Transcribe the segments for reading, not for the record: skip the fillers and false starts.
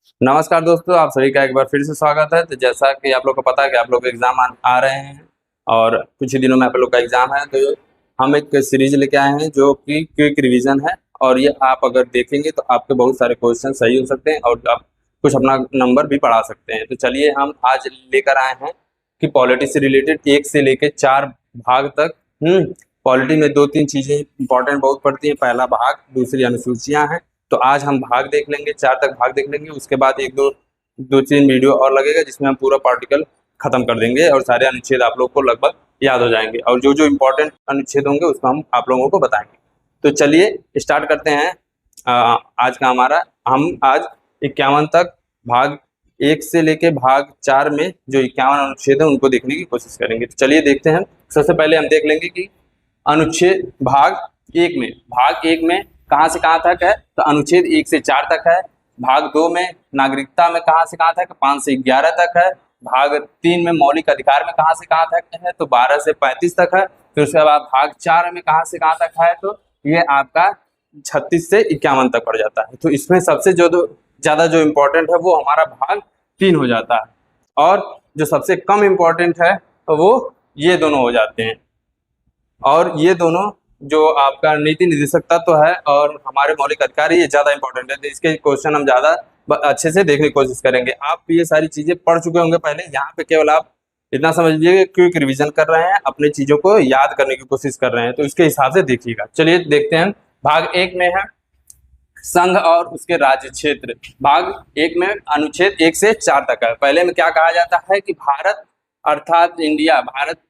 नमस्कार दोस्तों, आप सभी का एक बार फिर से स्वागत है। तो जैसा कि आप लोग को पता है कि आप लोग के एग्जाम आ रहे हैं और कुछ ही दिनों में आप लोग का एग्जाम है, तो हम एक सीरीज लेके आए हैं जो कि क्विक रिवीजन है। और ये आप अगर देखेंगे तो आपके बहुत सारे क्वेश्चन सही हो सकते हैं और आप कुछ अपना नंबर भी बढ़ा सकते हैं। तो चलिए हम आज लेकर आए हैं कि पॉलिटी से रिलेटेड 1 से लेकर 4 भाग तक। पॉलिटी में 2-3 चीजें इंपॉर्टेंट बहुत पड़ती हैं। पहला भाग, दूसरी अनुसूचियां हैं। तो आज हम भाग देख लेंगे, 4 तक भाग देख लेंगे। उसके बाद एक दो तीन वीडियो और लगेगा जिसमें हम पूरा पार्टिकल खत्म कर देंगे और सारे अनुच्छेद आप लोग को लगभग याद हो जाएंगे और जो जो इम्पोर्टेंट अनुच्छेद होंगे उसको हम आप लोगों को बताएंगे। तो चलिए स्टार्ट करते हैं। आज का हमारा हम आज 51 तक भाग 1 से लेके भाग 4 में जो 51 अनुच्छेद है उनको देखने की कोशिश करेंगे। तो चलिए देखते हैं। सबसे पहले हम देख लेंगे कि अनुच्छेद भाग एक में कहाँ से कहाँ तक है। तो अनुच्छेद 1 से 4 तक है। भाग 2 में नागरिकता में कहाँ से कहाँ तक, 5 से 11 तक है। भाग 3 में मौलिक अधिकार में कहाँ से कहाँ तक है, तो 12 से 35 तक है। फिर उसके बाद भाग 4 में कहाँ से कहाँ तक है, तो ये आपका 36 से 51 तक पड़ जाता है। तो इसमें सबसे जो ज्यादा जो इम्पोर्टेंट है वो हमारा भाग 3 हो जाता है और जो सबसे कम इम्पोर्टेंट है वो ये दोनों हो जाते हैं। और ये दोनों जो आपका नीति निर्देशक तत्व है और हमारे मौलिक अधिकार ये ज्यादा इंपॉर्टेंट है। तो इसके क्वेश्चन हम ज्यादा अच्छे से देखने की कोशिश करेंगे। आप ये सारी चीजें पढ़ चुके होंगे पहले, यहाँ पे केवल आप इतना समझ लीजिए क्विक रिवीजन कर रहे हैं, अपनी चीजों को याद करने की कोशिश कर रहे हैं। तो इसके हिसाब से देखिएगा। चलिए देखते हैं। भाग 1 में है संघ और उसके राज्य क्षेत्र। भाग 1 में अनुच्छेद 1 से 4 तक है। पहले में क्या कहा जाता है कि भारत अर्थात इंडिया, भारत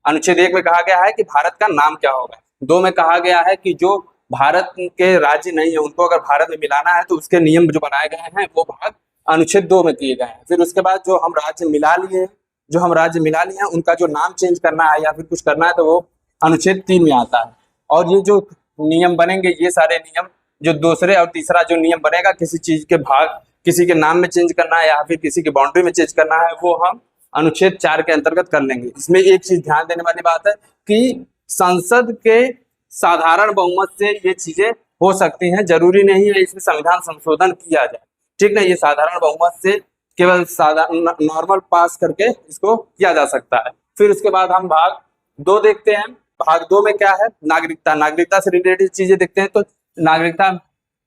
अनुच्छेद 1 में कहा गया है कि भारत का नाम क्या होगा। 2 में कहा गया है कि जो भारत के राज्य नहीं है उनको अगर भारत में मिलाना है तो उसके नियम जो बनाए गए हैं वो भाग अनुच्छेद 2 में किए गए हैं। फिर उसके बाद जो हम राज्य मिला लिए हैं उनका जो नाम चेंज करना है या फिर कुछ करना है तो वो अनुच्छेद 3 में आता है। और ये जो नियम बनेंगे, ये सारे नियम जो दूसरे और तीसरा जो नियम बनेगा, किसी चीज के भाग, किसी के नाम में चेंज करना है या फिर किसी की बाउंड्री में चेंज करना है, वो हम अनुच्छेद 4 के अंतर्गत कर लेंगे। इसमें एक चीज ध्यान देने वाली बात है कि संसद के साधारण बहुमत से ये चीजें हो सकती हैं, जरूरी नहीं है इसमें संविधान संशोधन किया जाए। ठीक ना, ये साधारण बहुमत से केवल साधारण नॉर्मल पास करके इसको किया जा सकता है। फिर उसके बाद हम भाग 2 देखते हैं। भाग 2 में क्या है, नागरिकता से रिलेटेड चीजें देखते हैं। तो नागरिकता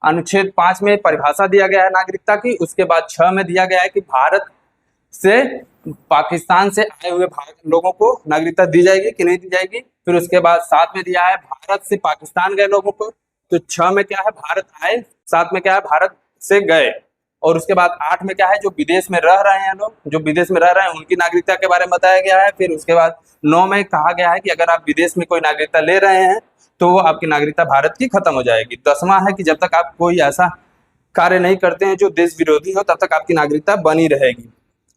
अनुच्छेद 5 में परिभाषा दिया गया है नागरिकता की। उसके बाद 6 में दिया गया है कि भारत से पाकिस्तान से आए हुए लोगों को नागरिकता दी जाएगी कि नहीं दी जाएगी। फिर उसके बाद 7 में दिया है भारत से पाकिस्तान गए लोगों को। तो 6 में क्या है, भारत आए। 7 में क्या है, भारत से गए। और उसके बाद 8 में क्या है, जो विदेश में रह रहे हैं लोग, जो विदेश में रह रहे हैं उनकी नागरिकता के बारे में बताया गया है। फिर उसके बाद 9 में कहा गया है कि अगर आप विदेश में कोई नागरिकता ले रहे हैं तो वो आपकी नागरिकता भारत की खत्म हो जाएगी। 10वां है कि जब तक आप कोई ऐसा कार्य नहीं करते हैं जो देश विरोधी हो तब तक आपकी नागरिकता बनी रहेगी।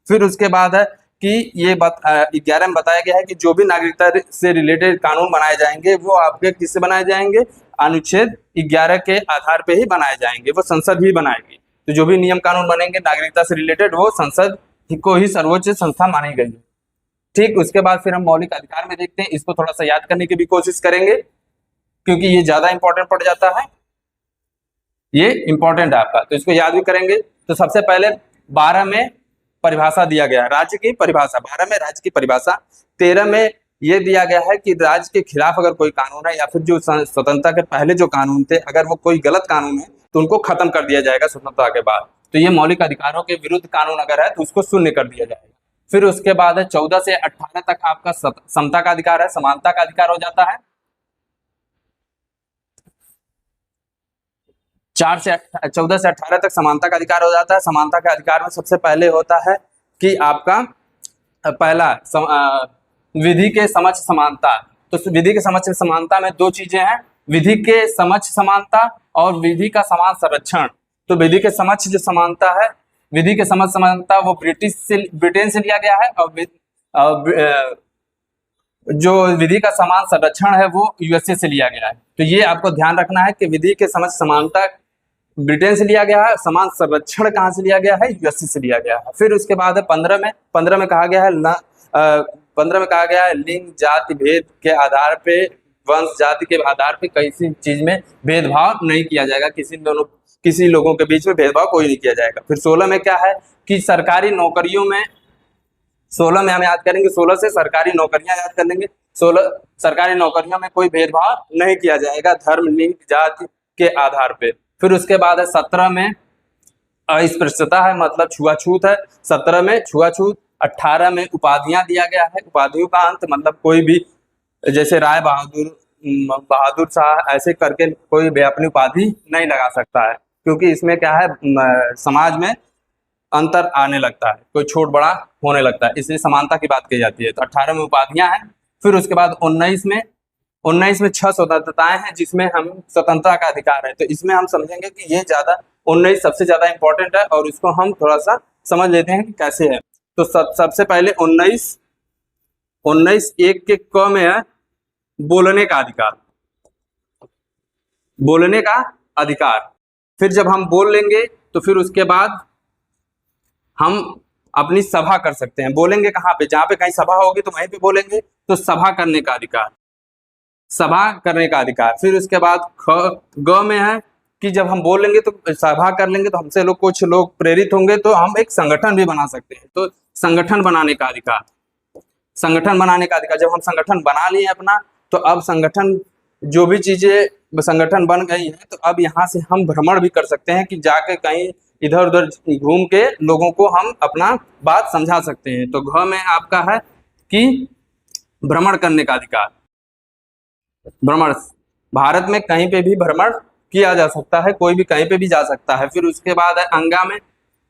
फिर उसके बाद है कि ये 11 में बताया गया है कि जो भी नागरिकता से रिलेटेड कानून बनाए जाएंगे वो आपके किससे बनाए जाएंगे, अनुच्छेद 11 के आधार पे ही बनाए जाएंगे, वो संसद ही बनाएगी। तो जो भी नियम कानून बनेंगे नागरिकता से रिलेटेड वो संसद को ही सर्वोच्च संस्था मानी गई है। ठीक, उसके बाद फिर हम मौलिक अधिकार में देखते हैं। इसको थोड़ा सा याद करने की भी कोशिश करेंगे क्योंकि ये ज्यादा इंपॉर्टेंट पड़ जाता है, ये इंपॉर्टेंट है आपका, तो इसको याद भी करेंगे। तो सबसे पहले 12 में परिभाषा दिया गया है, राज्य की परिभाषा। 12 में राज्य की परिभाषा। 13 में यह दिया गया है कि राज्य के खिलाफ अगर कोई कानून है या फिर जो स्वतंत्रता के पहले जो कानून थे, अगर वो कोई गलत कानून है तो उनको खत्म कर दिया जाएगा स्वतंत्रता के बाद। तो ये मौलिक अधिकारों के विरुद्ध कानून अगर है तो उसको शून्य कर दिया जाएगा। फिर उसके बाद है 14 से 18 तक आपका समता का अधिकार है, समानता का अधिकार हो जाता है। 14 से 18 तक समानता का अधिकार हो जाता है। समानता के अधिकार में सबसे पहले होता है कि आपका पहला विधि के समक्ष समानता। तो विधि के समक्ष समानता में 2 चीजें हैं, विधि के समक्ष समानता और विधि का समान संरक्षण। तो विधि के समक्ष जो समानता है, विधि के समक्ष समानता वो ब्रिटेन से लिया गया है और जो विधि का समान संरक्षण है वो यूएसए से लिया गया है। तो ये आपको ध्यान रखना है कि विधि के समक्ष समानता ब्रिटेन से लिया गया है, समान संरक्षण कहाँ से लिया गया है, यूएसए से लिया गया है। फिर उसके बाद है 15 में कहा गया है 15 में कहा गया है लिंग जाति भेद के आधार पे, वंश जाति के आधार पे किसी चीज में भेदभाव नहीं किया जाएगा, किसी दोनों किसी लोगों के बीच में भेदभाव कोई नहीं किया जाएगा। फिर 16 में क्या है कि सरकारी नौकरियों में, 16 में हम याद करेंगे, 16 से सरकारी नौकरियां याद कर लेंगे। 16 सरकारी नौकरियों में कोई भेदभाव नहीं किया जाएगा धर्म, लिंग, जाति के आधार पे। फिर उसके बाद है 17 में अस्पृश्यता है, मतलब छुआछूत है। 17 में छुआछूत। 18 में उपाधियां दिया गया है, उपाधियों का अंत, मतलब कोई भी जैसे राय बहादुर, बहादुर शाह, ऐसे करके कोई भी अपनी उपाधि नहीं लगा सकता है, क्योंकि इसमें क्या है समाज में अंतर आने लगता है, कोई छोट बड़ा होने लगता है, इसलिए समानता की बात की जाती है। तो 18 में उपाधियां हैं। फिर उसके बाद 19 में 6 स्वतंत्रताएं हैं जिसमें हम स्वतंत्रता का अधिकार है। तो इसमें हम समझेंगे कि ये ज्यादा 19 सबसे ज्यादा इंपॉर्टेंट है, और इसको हम थोड़ा सा समझ लेते हैं कि कैसे है। तो सबसे पहले 19 एक के क में है बोलने का अधिकार, बोलने का अधिकार। फिर जब हम बोल लेंगे तो फिर उसके बाद हम अपनी सभा कर सकते हैं। बोलेंगे कहाँ पे? जहां पे कहीं सभा होगी तो वहीं पे बोलेंगे। तो सभा करने का अधिकार, सभा करने का अधिकार। फिर उसके बाद ग में है कि जब हम बोल लेंगे तो सभा कर लेंगे तो हमसे लोग, कुछ लोग प्रेरित होंगे तो हम एक संगठन भी बना सकते हैं। तो संगठन बनाने का अधिकार, संगठन बनाने का अधिकार। जब हम संगठन बना लिए अपना, तो अब संगठन, जो भी चीजें संगठन बन गई है, तो अब यहाँ से हम भ्रमण भी कर सकते हैं कि जाके कहीं इधर उधर घूम के लोगों को हम अपना बात समझा सकते हैं। तो घ में आपका है कि भ्रमण करने का अधिकार, भ्रमण, भारत में कहीं पे भी भ्रमण किया जा सकता है, कोई भी कहीं पे भी जा सकता है। फिर उसके बाद है अंगा में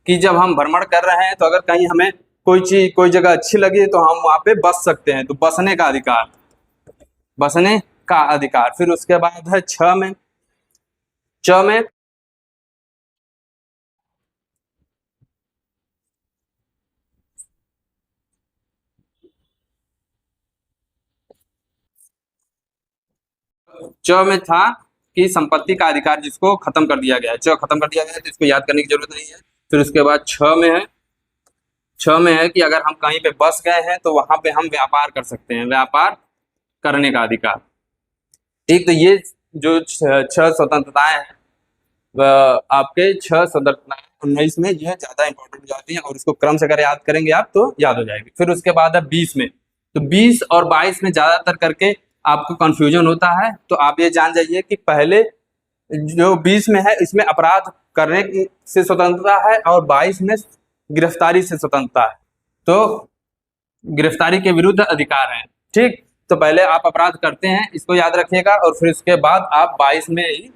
कि जब हम भ्रमण कर रहे हैं तो अगर कहीं हमें कोई चीज, कोई जगह अच्छी लगी तो हम वहां पे बस सकते हैं। तो बसने का अधिकार, बसने का अधिकार। फिर उसके बाद है च में था कि संपत्ति का अधिकार, जिसको खत्म कर दिया गया है। खत्म कर दिया गया है तो इसको याद करने की जरूरत नहीं है। फिर उसके बाद छ में है कि अगर हम कहीं पे बस गए हैं तो वहां पे हम व्यापार कर सकते हैं, व्यापार करने का अधिकार। ठीक, तो ये जो 6 स्वतंत्रताएं हैं, आपके 6 स्वतंत्रताएं 19 में, यह ज्यादा इंपॉर्टेंट हो जाती है, और इसको क्रम से अगर याद करेंगे आप तो याद हो जाएगी। फिर उसके बाद है 20 में। तो 20 और 22 में ज्यादातर करके आपको कंफ्यूजन होता है। तो आप ये जान जाइए कि पहले जो 20 में है इसमें अपराध करने से स्वतंत्रता है, और 22 में गिरफ्तारी से स्वतंत्रता है। तो गिरफ्तारी के विरुद्ध अधिकार है। ठीक, तो पहले आप अपराध करते हैं, इसको याद रखिएगा, और फिर उसके बाद आप 22 में ही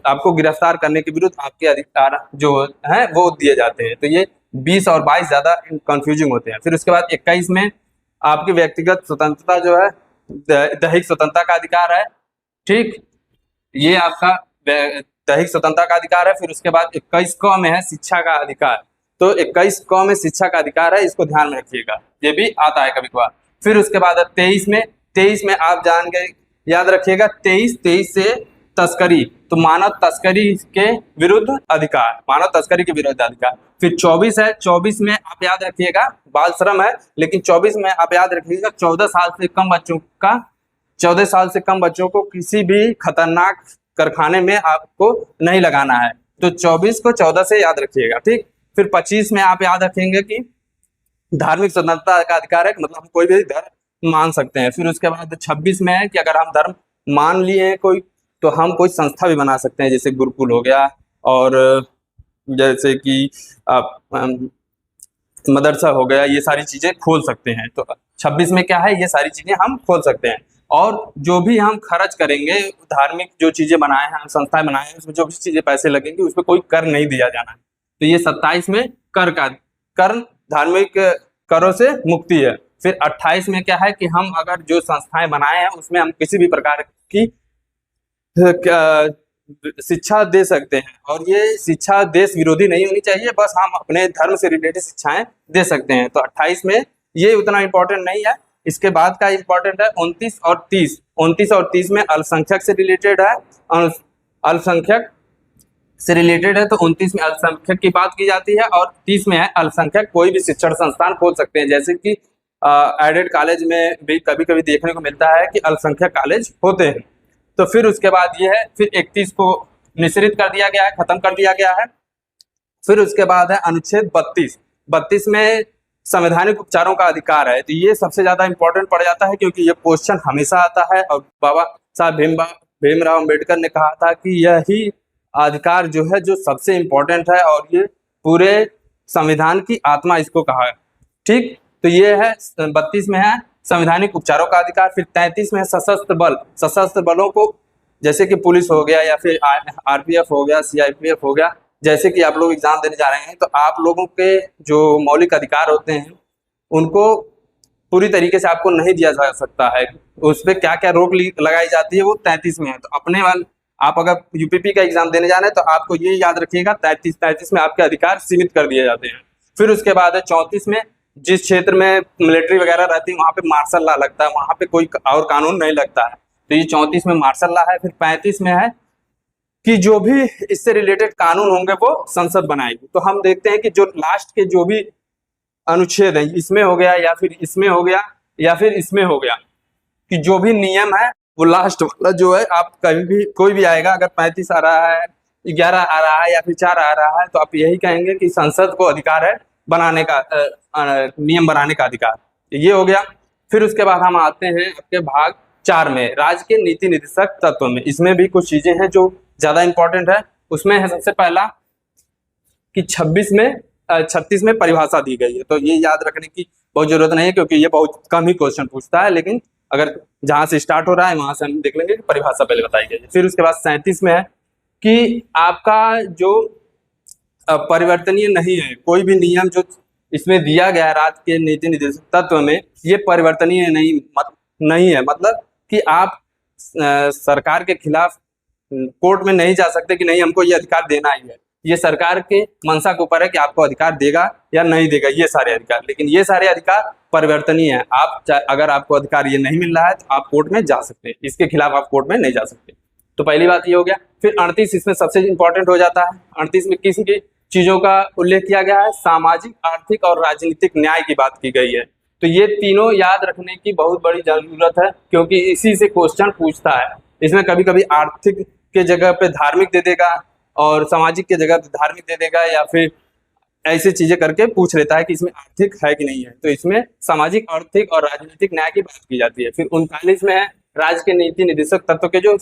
आपको गिरफ्तार करने के विरुद्ध आपके अधिकार जो हैं वो दिए जाते हैं। तो ये 20 और 22 ज्यादा कंफ्यूजिंग होते हैं। फिर उसके बाद 21 में आपकी व्यक्तिगत स्वतंत्रता जो है, दैहिक स्वतंत्रता का अधिकार है। ठीक, ये आपका दैहिक स्वतंत्रता का अधिकार है। फिर उसके बाद 21 क में है शिक्षा का अधिकार। तो 21 क में शिक्षा का अधिकार है, इसको ध्यान में रखिएगा, ये भी आता है कभी कभार। फिर उसके बाद 23 में आप जान गए, याद रखिएगा, 23 से तस्करी, तो मानव तस्करी के विरुद्ध अधिकार, मानव तस्करी के विरुद्ध अधिकार। फिर 24 है, 24 में आप याद रखिएगा बाल श्रम है, लेकिन 24 में आप याद रखिएगा 14 साल से कम बच्चों का, 14 साल से कम बच्चों को किसी भी खतरनाक कारखाने में आपको नहीं लगाना है। तो 24 को 14 से याद रखिएगा। ठीक, फिर 25 में आप याद रखेंगे कि धार्मिक स्वतंत्रता का अधिकार है, मतलब हम कोई भी धर्म मान सकते हैं। फिर उसके बाद 26 में है कि अगर हम धर्म मान लिए हैं कोई, तो हम कोई संस्था भी बना सकते हैं, जैसे गुरुकुल हो गया, और जैसे कि मदरसा हो गया, ये सारी चीजें खोल सकते हैं। तो 26 में क्या है, ये सारी चीजें हम खोल सकते हैं। और जो भी हम खर्च करेंगे, धार्मिक जो चीजें बनाए हैं, हम संस्थाएं बनाए हैं, उसमें जो भी चीजें पैसे लगेंगे उस पर कोई कर नहीं दिया जाना है। तो ये 27 में कर धार्मिक करों से मुक्ति है। फिर 28 में क्या है कि हम अगर जो संस्थाएं बनाए हैं उसमें हम किसी भी प्रकार की शिक्षा दे सकते हैं, और ये शिक्षा देश विरोधी नहीं होनी चाहिए, बस हम अपने धर्म से रिलेटेड शिक्षाएं दे सकते हैं। तो 28 में ये उतना इंपॉर्टेंट नहीं है। इसके बाद का इंपॉर्टेंट है 29 और 30। 29 और 30 में अल्पसंख्यक से रिलेटेड है, अल्पसंख्यक से रिलेटेड है। तो 29 में अल्पसंख्यक की बात की जाती है, और 30 में है अल्पसंख्यक कोई भी शिक्षण संस्थान खोल सकते हैं, जैसे कि एडेड कॉलेज में भी कभी कभी देखने को मिलता है कि अल्पसंख्यक कॉलेज होते हैं। तो फिर उसके बाद ये है, फिर 31 को निश्चित कर दिया गया है, खत्म कर दिया गया है। फिर उसके बाद है अनुच्छेद 32 में संवैधानिक उपचारों का अधिकार है। तो ये सबसे ज्यादा इंपॉर्टेंट पड़ जाता है क्योंकि ये क्वेश्चन हमेशा आता है और बाबा साहब भीमराव अम्बेडकर ने कहा था कि यही अधिकार जो है जो सबसे इम्पोर्टेंट है और ये पूरे संविधान की आत्मा इसको कहा है। ठीक, तो ये है 32 में है संवैधानिक उपचारों का अधिकार। फिर 33 में है सशस्त्र बलों को, जैसे कि पुलिस हो गया या फिर आरपीएफ हो गया, सीआरपीएफ हो गया, जैसे कि आप लोग एग्जाम देने जा रहे हैं तो आप लोगों के जो मौलिक अधिकार होते हैं उनको पूरी तरीके से आपको नहीं दिया जा सकता है। उस पर क्या क्या रोक लगाई जाती है वो 33 में है। तो अपने वाले आप अगर यूपीपी का एग्जाम देने जा रहे हैं तो आपको ये याद रखिएगा 33 में आपके अधिकार सीमित कर दिए जाते हैं। फिर उसके बाद है 34 में, जिस क्षेत्र में मिलिट्री वगैरह रहती है वहाँ पे मार्शल लॉ लगता है, वहाँ पे कोई और कानून नहीं लगता है। तो ये 34 में मार्शल लॉ है। फिर 35 में है कि जो भी इससे रिलेटेड कानून होंगे वो संसद बनाएगी। तो हम देखते हैं कि जो लास्ट के जो भी अनुच्छेद है इसमें हो गया या फिर इसमें हो गया या फिर इसमें हो गया कि जो भी नियम है वो लास्ट वाला जो है आप कभी भी कोई भी आएगा, अगर 35 आ रहा है, 11 आ रहा है या फिर 4 आ रहा है तो आप यही कहेंगे कि संसद को अधिकार है बनाने का, नियम बनाने का अधिकार। ये हो गया। फिर उसके बाद हम आते हैं आपके भाग 4 में, राज्य के नीति निर्देशक तत्व में। इसमें भी कुछ चीजें हैं जो ज्यादा इंपॉर्टेंट है। उसमें है सबसे पहला कि 36 में परिभाषा दी गई है। तो ये याद रखने की बहुत जरूरत नहीं है क्योंकि ये बहुत कम ही क्वेश्चन पूछता है, लेकिन अगर जहां से स्टार्ट हो रहा है वहां से हम देख लेंगे कि परिभाषा पहले बताई गई है। फिर उसके बाद 37 में है कि आपका जो परिवर्तनीय नहीं है, कोई भी नियम जो इसमें दिया गया है राज्य के नीति निर्देशक तत्व में ये परिवर्तनीय नहीं है। मतलब कि आप सरकार के खिलाफ कोर्ट में नहीं जा सकते कि नहीं हमको ये अधिकार देना ही है। ये सरकार के मंशा के ऊपर है कि आपको अधिकार देगा या नहीं देगा ये सारे अधिकार, लेकिन ये सारे अधिकार परिवर्तनीय है। आप अगर आपको अधिकार ये नहीं मिल रहा है तो आप कोर्ट में जा सकते हैं, इसके खिलाफ आप कोर्ट में नहीं जा सकते। तो पहली बात ये हो गया। फिर 38 इसमें सबसे इंपॉर्टेंट हो जाता है। 38 में किसी की चीजों का उल्लेख किया गया है, सामाजिक, आर्थिक और राजनीतिक न्याय की बात की गई है। तो ये तीनों याद रखने की बहुत बड़ी जरूरत है क्योंकि इसी से क्वेश्चन पूछता है। इसमें कभी कभी आर्थिक के जगह पे धार्मिक दे देगा और सामाजिक के जगह पे धार्मिक दे देगा या फिर ऐसी चीजें करके पूछ लेता है कि इसमें आर्थिक है कि नहीं है। तो इसमें सामाजिक, आर्थिक और राजनीतिक न्याय की बात की जाती है। फिर 39 में है राज्य के नीति निर्देशक तत्व के जो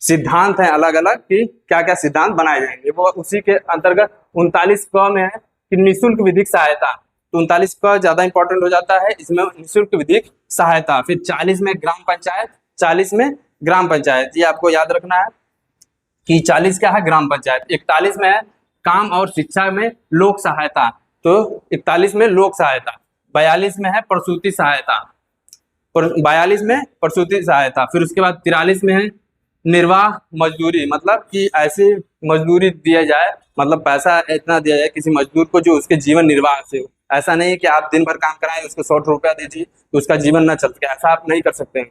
सिद्धांत हैं अलग अलग कि क्या क्या सिद्धांत बनाए जाएंगे, वो उसी के अंतर्गत 39 क में है कि निःशुल्क विधिक सहायता। तो 39 क ज्यादा इंपॉर्टेंट हो जाता है, इसमें निःशुल्क विधिक सहायता। फिर 40 में ग्राम पंचायत, 40 में ग्राम पंचायत, ये आपको याद रखना है कि 40 क्या है ग्राम पंचायत। 41 में है काम और शिक्षा में लोक सहायता, तो 41 में लोक सहायता। 42 में है प्रसूति सहायता, 42 में प्रसूति सहायता। फिर उसके बाद 43 में है निर्वाह मजदूरी, मतलब कि ऐसी मजदूरी दिया जाए, मतलब पैसा इतना दिया जाए किसी मजदूर को जो उसके जीवन निर्वाह से हो। ऐसा नहीं कि आप दिन भर काम कराएं उसको 100 रुपया दीजिए तो उसका जीवन न चल सके, ऐसा आप नहीं कर सकते हैं।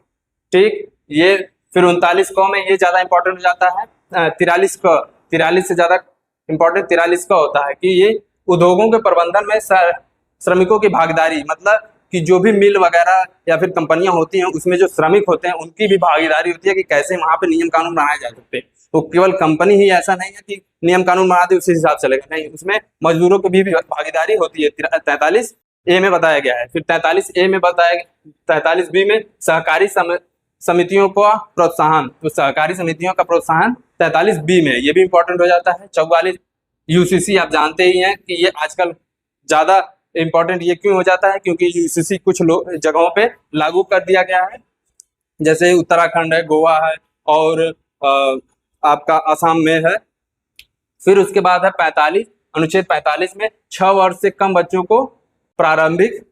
ठीक, ये फिर 39 क में ये ज्यादा इंपॉर्टेंट हो जाता है। 43 से ज्यादा इंपॉर्टेंट 43 का होता है कि ये उद्योगों के प्रबंधन में श्रमिकों की भागीदारी, मतलब कि जो भी मिल वगैरह या फिर कंपनियां होती हैं उसमें जो श्रमिक होते हैं उनकी भी भागीदारी होती है कि कैसे वहां पे नियम कानून बनाए जा सकते हैं। तो केवल कंपनी ही ऐसा नहीं है कि नियम कानून बना दे उसी हिसाब से चलेगा, नहीं, उसमें मजदूरों की भी भागीदारी होती है। 43A में बताया गया है। फिर 43A में बताया, 43B में सहकारी समितियों का प्रोत्साहन, तो सहकारी समितियों का प्रोत्साहन 43B में, ये भी इंपॉर्टेंट हो जाता है। 44 यूसीसी, आप जानते ही हैं कि ये आजकल ज्यादा इंपॉर्टेंट ये क्यों हो जाता है क्योंकि यूसीसी कुछ जगहों पे लागू कर दिया गया है, जैसे उत्तराखंड है, गोवा है और आपका असम में है। फिर उसके बाद है 45, अनुच्छेद 45 में 6 वर्ष से कम बच्चों को प्रारंभिक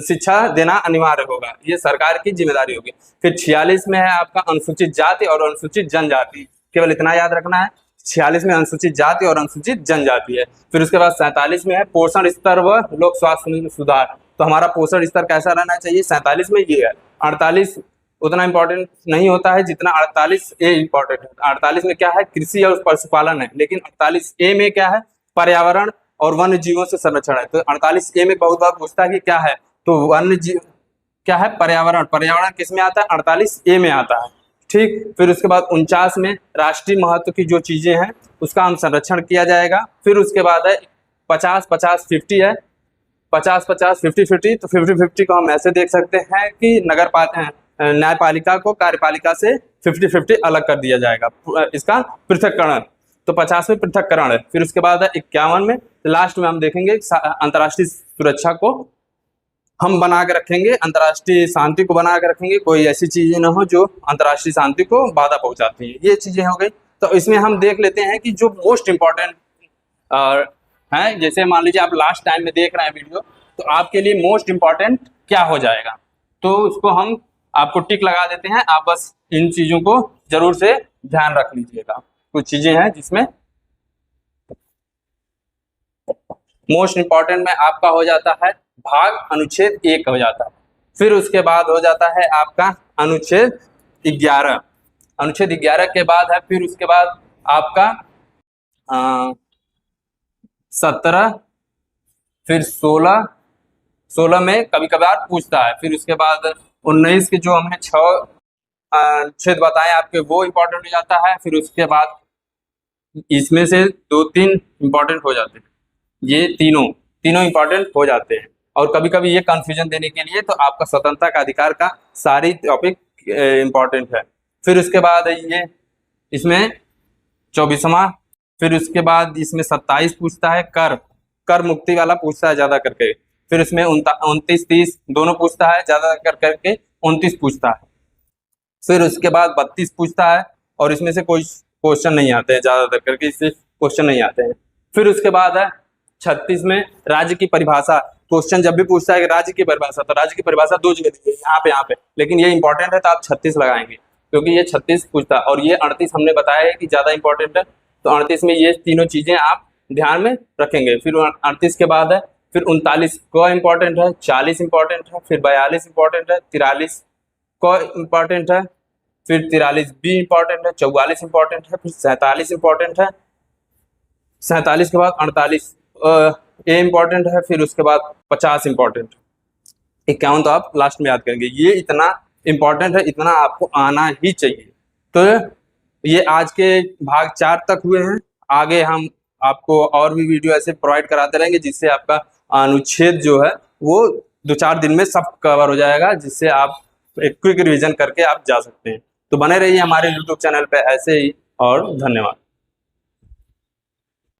शिक्षा देना अनिवार्य होगा, ये सरकार की जिम्मेदारी होगी। फिर 46 में है आपका अनुसूचित जाति और अनुसूचित जनजाति, केवल इतना याद रखना है, 46 में अनुसूचित जाति और अनुसूचित जनजाति है। फिर उसके बाद 47 में है पोषण स्तर व लोक स्वास्थ्य में सुधार, तो हमारा पोषण स्तर कैसा रहना चाहिए 47 में ये है। 48 उतना इंपॉर्टेंट नहीं होता है जितना 48A इंपॉर्टेंट है। 48 में क्या है कृषि और पशुपालन है, लेकिन 48A में क्या है पर्यावरण और वन्य जीवों से संरक्षण है। तो 48A में बहुत बार पूछता है कि क्या है, तो वन्य जीव क्या है पर्यावरण, पर्यावरण किस में आता है 48A में आता है। ठीक। फिर उसके बाद 49 में राष्ट्रीय महत्व की जो चीजें हैं उसका हम संरक्षण किया जाएगा। फिर उसके बाद है 50-50-50 है, 50-50 50-50। तो 50-50 को हम ऐसे देख सकते हैं कि न्यायपालिका को कार्यपालिका से 50-50 अलग कर दिया जाएगा, इसका पृथक्करण। तो 50 में पृथक्करण है। फिर उसके बाद है 51 में, लास्ट में हम देखेंगे अंतर्राष्ट्रीय सुरक्षा को हम बना के रखेंगे, अंतर्राष्ट्रीय शांति को बना के रखेंगे, कोई ऐसी चीजें ना हो जो अंतर्राष्ट्रीय शांति को बाधा पहुंचाती है। ये चीजें हो गई। तो इसमें हम देख लेते हैं कि जो मोस्ट इम्पोर्टेंट है, जैसे मान लीजिए आप लास्ट टाइम में देख रहे हैं वीडियो, तो आपके लिए मोस्ट इम्पोर्टेंट क्या हो जाएगा, तो उसको हम आपको टिक लगा देते हैं। आप बस इन चीजों को जरूर से ध्यान रख लीजिएगा। कुछ चीजें हैं जिसमें मोस्ट इम्पोर्टेंट में आपका हो जाता है भाग अनुच्छेद 1 हो जाता है। फिर उसके बाद हो जाता है आपका अनुच्छेद 11। अनुच्छेद 11 के बाद है फिर उसके बाद आपका 17, फिर 16 में कभी कभार पूछता है। फिर उसके बाद 19 के जो हमने 6 अनुच्छेद बताए आपके, वो इम्पोर्टेंट हो जाता है। फिर उसके बाद इसमें से 2-3 इम्पोर्टेंट हो जाते हैं, ये तीनों इम्पोर्टेंट हो जाते हैं। और कभी कभी ये कंफ्यूजन देने के लिए तो आपका स्वतंत्रता का अधिकार का सारी टॉपिक इम्पोर्टेंट है। फिर उसके बाद ये इसमें 24वां, फिर उसके बाद इसमें 27 पूछता है, कर मुक्ति वाला पूछता है ज्यादा करके। फिर इसमें 29-30 दोनों पूछता है, ज्यादा करके 29 पूछता है। फिर उसके बाद 32 पूछता है, और इसमें से कोई क्वेश्चन नहीं आते हैं, ज्यादातर करके इससे क्वेश्चन नहीं आते हैं। फिर उसके बाद है 36 में राज्य की परिभाषा। क्वेश्चन जब भी पूछता है कि राज्य की परिभाषा, तो राज्य की परिभाषा 2 जगह दी है, यहाँ पे, लेकिन ये इंपॉर्टेंट है तो आप 36 लगाएंगे, क्योंकि ये 36 पूछता है। और ये 38 हमने बताया है कि ज्यादा इंपॉर्टेंट है, तो 38 में ये तीनों चीजें आप ध्यान में रखेंगे। फिर 38 के बाद है फिर 39 को इम्पोर्टेंट है, 40 इंपॉर्टेंट है, फिर 42 इंपॉर्टेंट है, 43 को इम्पोर्टेंट है, फिर 43 भी इंपॉर्टेंट है, 44 इंपॉर्टेंट है, फिर 47 इंपॉर्टेंट है, 47 के बाद 48 ए इम्पॉर्टेंट है, फिर उसके बाद 50 इंपॉर्टेंट, 51 तो आप लास्ट में याद करेंगे। ये इतना इंपॉर्टेंट है, इतना आपको आना ही चाहिए। तो ये आज के भाग 4 तक हुए हैं। आगे हम आपको और भी वीडियो ऐसे प्रोवाइड कराते रहेंगे, जिससे आपका अनुच्छेद जो है वो 2-4 दिन में सब कवर हो जाएगा, जिससे आप एक क्विक रिवीजन करके आप जा सकते हैं। तो बने रहिए हमारे YouTube चैनल पे ऐसे ही, और धन्यवाद।